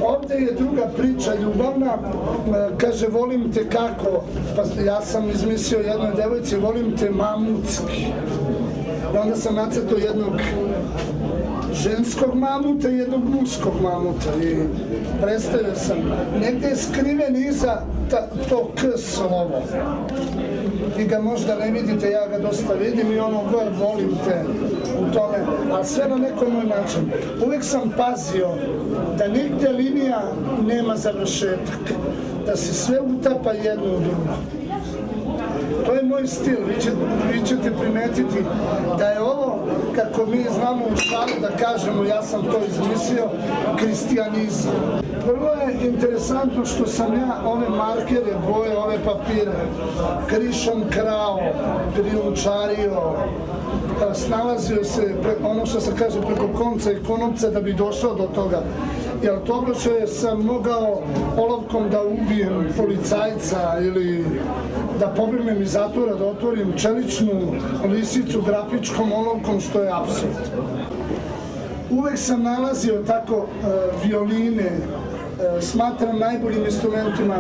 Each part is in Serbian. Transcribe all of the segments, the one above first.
Ovde je druga priča ljubavna, kaže volim te kako, pa ja sam izmislio jednoj devojci volim te mamutski. I onda sam nacrtao jednog ženskog mamuta i jednog muškog mamuta i predstavio sam. Negde je skriven iza to K slovo. Vi ga možda ne vidite, ja ga dosta vidim i ono volim te u tome, ali sve na nekom moj način. Uvijek sam pazio da nigde linija nema završetak, da se sve utapa jedno u drugo. To je moj stil, vi ćete primetiti da je ovo, kako mi znamo u šalu da kažemo, ja sam to izmislio, kristijanizam. Vrlo je interesantno što sam ja ove markere, boje, ove papire, krišom krao, krijumčario, snalazio se, ono što se kaže, preko konca i konopca da bi došao do toga. Jer tobože sam mogao olovkom da ubijem policajca ili da pobegnem iz zatvora, da otvorim čeličnu lisicu grafičkom olovkom, što je apsurd. Uvek sam nalazio tako violine, smatram najboljim instrumentima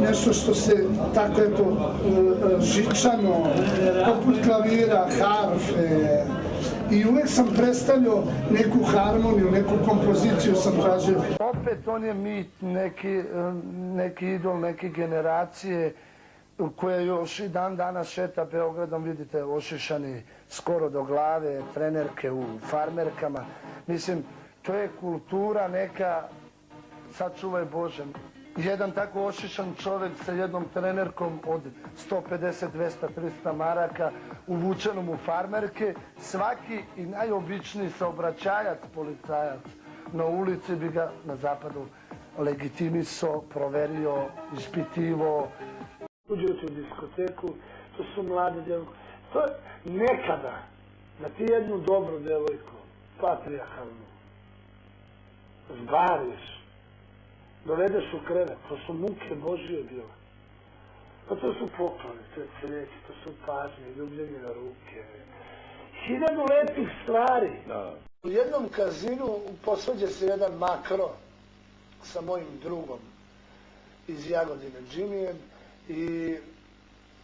nešto što se tako eto žičano, poput klavira, harfe. I uvek sam predstavljao neku harmoniju, neku kompoziciju sam tražio. Opet on je mit, neki idol, neke generacije koja još i dan danas šeta Beogradom, vidite, ošišani skoro do glave, trenerke u farmerkama. Mislim, to je kultura neka, sačuvaj Bože. Jedan tako ošišan čovjek sa jednom trenerkom od 150, 200, 300 maraka uvučenom u farmerke, svaki i najobičniji saobraćajac, policajac na ulici bi ga na zapadu legitimisao, proverio, ispitivo. Uđete u diskoteku, to su mlade djevojke. To je nekada da ti jednu dobru djevojku, patrijarhalnu, zbariš, dovedeš u krevet, to su muke Božije bile. Pa to su pokloni, to je cvijeće, to su pažnje, ljubljenje na ruke. 1000 lepih stvari. U jednom kazinu posvađa se jedan makro sa mojim drugom iz Jagodine, Džimijem, i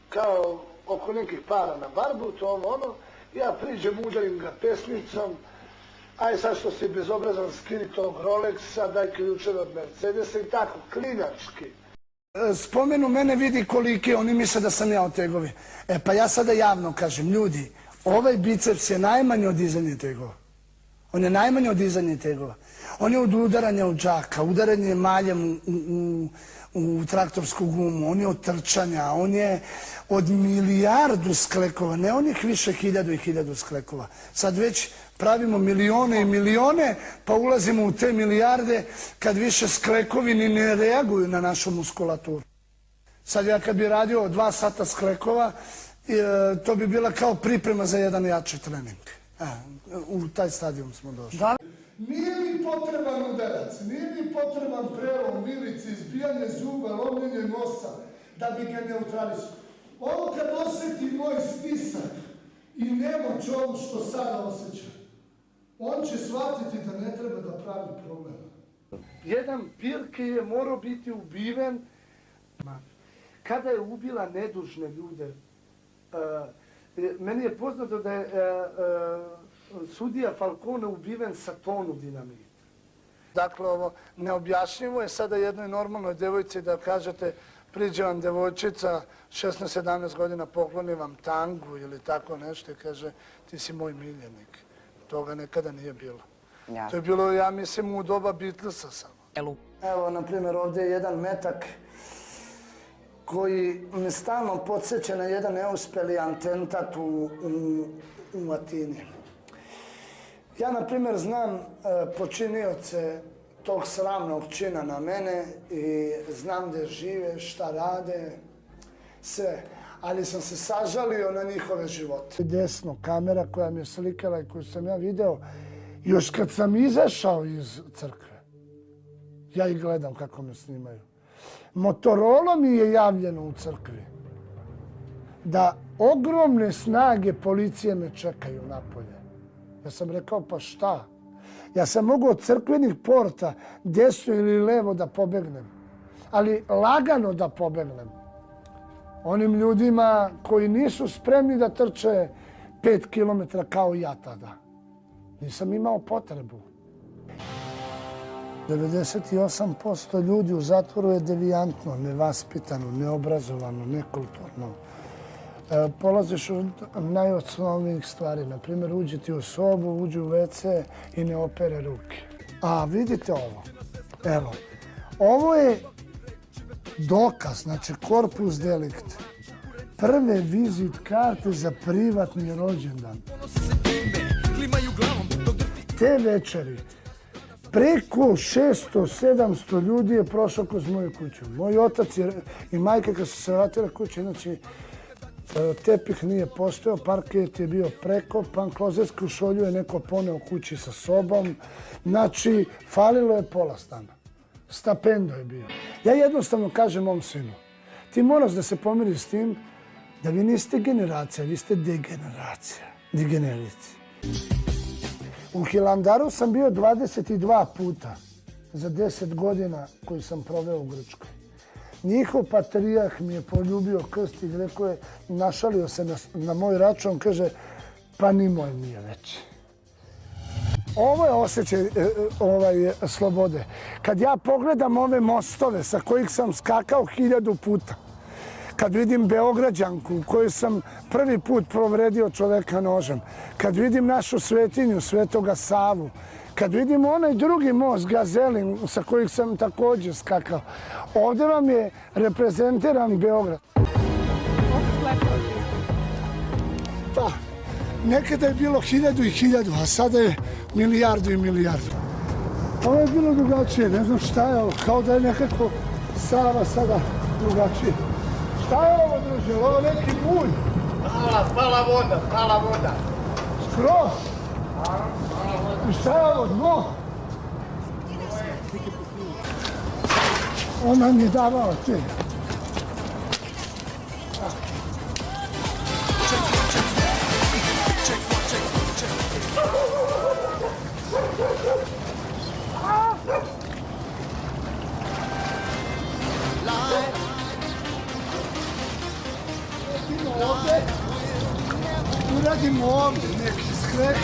kao oko nekih para na barbut, ono, ja priđem, udarim ga pesnicom, aj sad što si bezobrazan, skini tog Rolexa, daj ključeve od Mercedesa i tako, klinački. Spomenu mene, vidi kolike, oni misle da sam ja od tegovi. E pa ja sada javno kažem, ljudi, ovaj biceps je najmanje od dizanja tegova. On je najmanje od dizanja tegova. On je od udaranja u džaka, udaranje maljem u traktorsku gumu, on je od trčanja, on je od 1.000.000 sklekova, ne onih više 1000 i 1000 sklekova. Sad već pravimo milione i milione, pa ulazimo u te milijarde kad više sklekovi ni ne reaguju na našu muskulaturu. Sad ja kad bi radio 2 sata sklekova, to bi bila kao priprema za jedan jači trening. U taj stadijum smo došli. Nije mi potreban udarac, nije mi potreban prelom, vilici, izbijanje zuba, lomljenje nosa, da bi ga neutralisao. Ovo kad osjeti moj stisak i nemoć ovo što sada osjeća, on će shvatiti da ne treba da pravi problem. Jedan Pirke je morao biti ubiven kada je ubila nedužne ljude. Meni je poznato da je sudija Falcone ubiven sa tonu dinamita. Dakle, ovo neobjašnjivo je sada jednoj normalnoj devojci da kažete priđe vam devojčica 16-17 godina, pokloni vam tangu ili tako nešto i kaže ti si moj miljenik. Toga nekada nije bilo. To je bilo, ja mislim, u doba Beatlesa samo. Evo, na primjer, ovdje je jedan metak koji me stalno podsjeća na jedan neuspjeli atentat u Atini. Ja, na primjer, znam počinioce tog sramnog čina na mene i znam gdje žive, šta rade, sve. Ali sam se sažalio na njihove živote. Desno kamera koja mi je slikala i koju sam ja video, još kad sam izašao iz crkve, ja ih gledam kako me snimaju. Motorola mi je javljeno u crkvi da ogromne snage policije me čekaju napolje. Ja sam rekao, pa šta? Ja sam mogao od crkvenih porta desno ili levo da pobegnem, ali lagano da pobegnem. Onim ljudima koji nisu spremni da trče 5 kilometra kao ja tada. Nisam imao potrebu. 98% ljudi u zatvoru je devijantno, nevaspitano, neobrazovano, nekulturno. Polaziš od najosnovnijih stvari. Naprimjer, uđe ti u sobu, uđe u WC i ne opere ruke. A vidite ovo. Evo. Ovo je dokaz, znači korpus delikta. Prve vizit karte za privatni rođendan. Te večeri preko 600-700 ljudi je prošlo kroz moju kuću. Moj otac i majka kad su se vratile kuće, znači tepih nije postojao, parket je bio prekopan, klozetsku šolju je neko poneo kući sa sobom. Znači, falilo je pola stana. Stapendo je bio. Ja jednostavno kažem mom sinu, ti moraš da se pomiriš s tim da vi niste generacija, vi ste degeneracija. Degenerici. U Hilandaru sam bio 22 puta za 10 godina koji sam proveo u Grčkoj. Njihov patrijarh mi je poljubio krst i rekao je, našalio se na moj račun, kaže, pa ni moj nije veći. Ovo je osjećaj slobode. Kad ja pogledam ove mostove sa kojih sam skakao 1000 puta, kad vidim Beograđanku u kojoj sam prvi put povredio čoveka nožem, kad vidim našu svetinju, Svetoga Savu, kad vidim onaj drugi most, Gazelin, sa kojih sam također skakao, ovdje vam je reprezentiran Beograd. Pa, nekada je bilo 1000 i 1000, a sada je milijardu i milijardu. Ovo je bilo drugačije, ne znam šta je ovo, kao da je nekako Sava sada drugačije. Šta je ovo, druže? Ovo je neki mulj. Pala voda. Skroz. I šta je ovo, dno? On nam je davao te. Uradimo ovdje neki skrek.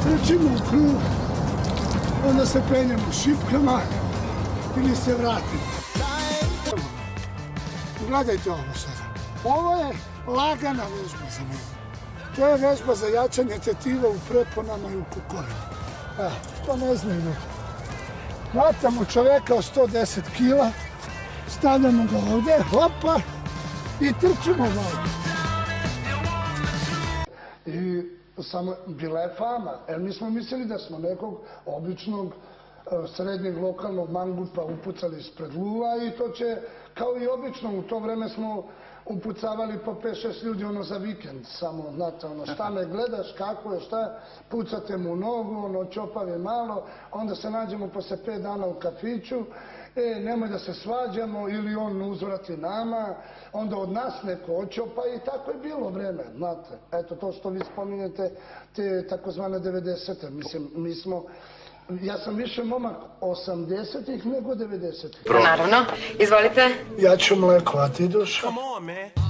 Trčimo u krug, onda se penjemo šipkama ili se vratimo. Gledajte ovo sada. Ovo je lagana vežba za mene. To je vežba za jačanje tetiva u preponama i u kukovima. To ne znaju ljudi. Hvatamo čoveka od 110 kila, stavljamo ga ovdje, hopa, i trčimo ga ovdje. I samo bila je fama, jer mi smo mislili da smo nekog običnog srednjeg lokalnog mangupa upucali ispred luva i to će, kao i obično, u to vreme smo upucavali po 5-6 ljudi za vikend, samo, znate, šta me gledaš, kako je, šta, pucate mu nogu, čopavi malo, onda se nađemo posle 5 dana u kafiću, nemoj da se svađamo ili on uzvrati nama, onda od nas neko očopa i tako je bilo vreme, znate. Eto, to što vi spominjete, te takozvane 90-te, mislim, mi smo... Ja sam više momak 80-ih nego 90-ih. Naravno. Izvolite. Ja ću mleko, a ti duša? Come on, man.